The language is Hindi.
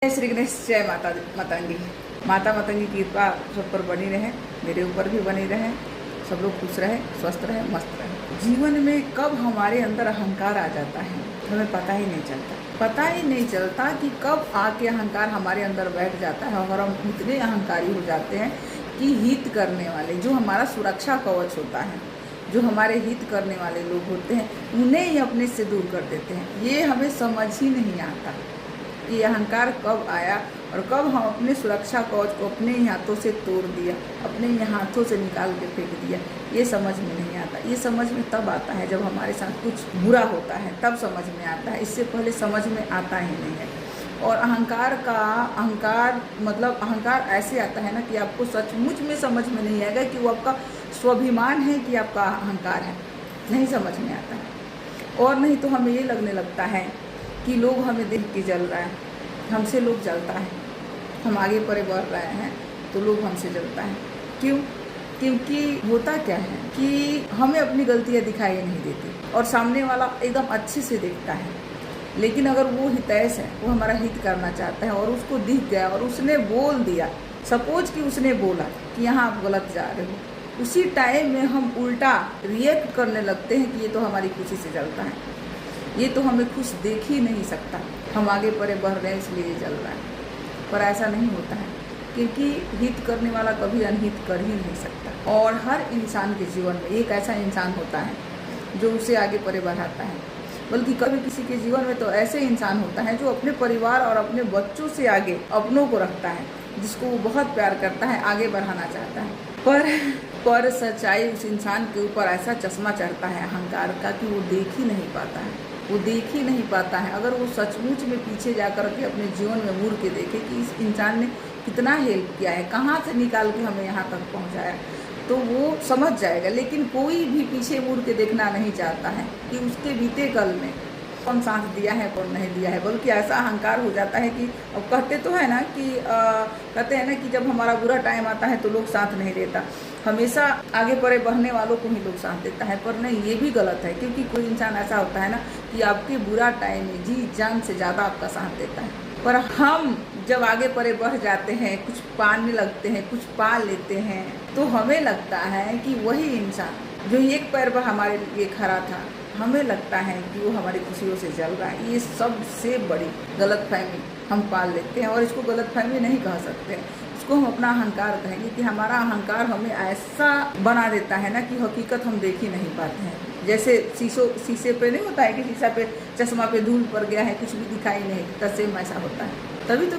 जय श्री गणेश। जय माता मातंगी। माता मातंगी की कृपा सब पर बनी रहे, मेरे ऊपर भी बनी रहे। सब लोग खुश रहे, स्वस्थ रहे, मस्त रहे। जीवन में कब हमारे अंदर अहंकार आ जाता है हमें पता ही नहीं चलता। पता ही नहीं चलता कि कब आके अहंकार हमारे अंदर बैठ जाता है और हम इतने अहंकारी हो जाते हैं कि हित करने वाले, जो हमारा सुरक्षा कवच होता है, जो हमारे हित करने वाले लोग होते हैं, उन्हें ही अपने से दूर कर देते हैं। ये हमें समझ ही नहीं आता कि अहंकार कब आया और कब हम अपने सुरक्षा कवच को अपने ही हाथों से तोड़ दिया, अपने ही हाथों से निकाल के फेंक दिया। ये समझ में नहीं आता। ये समझ में तब आता है जब हमारे साथ कुछ बुरा होता है, तब समझ में आता है। इससे पहले समझ में आता ही नहीं है। और अहंकार मतलब अहंकार ऐसे आता है ना कि आपको सचमुच में समझ में नहीं आएगा कि वो आपका स्वाभिमान है कि आपका अहंकार है, नहीं समझ में आता है। और नहीं तो हमें ये लगने लगता है कि लोग हमें देख के जल रहा है, हमसे लोग जलता है। हम आगे परे बढ़ रहे हैं तो लोग हमसे जलता है। क्यों? क्योंकि होता क्या है कि हमें अपनी गलतियां दिखाई नहीं देती और सामने वाला एकदम अच्छे से देखता है। लेकिन अगर वो हितैष है, वो हमारा हित करना चाहता है और उसको दिख गया और उसने बोल दिया, सपोज कि उसने बोला कि यहाँ आप गलत जा रहे हो, उसी टाइम में हम उल्टा रिएक्ट करने लगते हैं कि ये तो हमारी खुशी से जलता है, ये तो हमें खुश देख ही नहीं सकता, हम आगे परे बढ़ रहे हैं इसलिए ये जल रहा है। पर ऐसा नहीं होता है, क्योंकि हित करने वाला कभी अनहित कर ही नहीं सकता। और हर इंसान के जीवन में एक ऐसा इंसान होता है जो उसे आगे परे बढ़ाता है। बल्कि कभी किसी के जीवन में तो ऐसे इंसान होता है जो अपने परिवार और अपने बच्चों से आगे अपनों को रखता है, जिसको वो बहुत प्यार करता है, आगे बढ़ाना चाहता है। पर सच्चाई उस इंसान के ऊपर ऐसा चश्मा चढ़ता है अहंकार का कि वो देख ही नहीं पाता है। वो देख ही नहीं पाता है। अगर वो सचमुच में पीछे जाकर के अपने जीवन में मुड़ के देखे कि इस इंसान ने कितना हेल्प किया है, कहाँ से निकाल के हमें यहाँ तक पहुँचाया, तो वो समझ जाएगा। लेकिन कोई भी पीछे मुड़ के देखना नहीं चाहता है कि उसके बीते कल में कौन साथ दिया है कौन नहीं दिया है। बल्कि ऐसा अहंकार हो जाता है कि अब कहते तो है ना कि कहते हैं ना कि जब हमारा बुरा टाइम आता है तो लोग साथ नहीं देता, हमेशा आगे परे बढ़ने वालों को ही लोग साथ देता है। पर नहीं, ये भी गलत है। क्योंकि कोई इंसान ऐसा होता है ना कि आपके बुरा टाइम में जी जान से ज़्यादा आपका साथ देता है। पर हम जब आगे परे बढ़ जाते हैं, कुछ पाने लगते हैं, कुछ पा लेते हैं, तो हमें लगता है कि वही इंसान जो एक पैर पर हमारे लिए खड़ा था, हमें लगता है कि वो हमारी खुशियों से जल रहा है। ये सबसे बड़ी गलतफहमी हम पाल लेते हैं। और इसको गलतफहमी नहीं कह सकते, इसको हम अपना अहंकार कहेंगे कि हमारा अहंकार हमें ऐसा बना देता है ना कि हकीकत हम देख ही नहीं पाते हैं। जैसे शीशे पे नहीं होता है कि शीशा पे चश्मा पे धूल पड़ गया है, कुछ भी दिखाई नहीं देता, सेम ऐसा होता है। तभी तो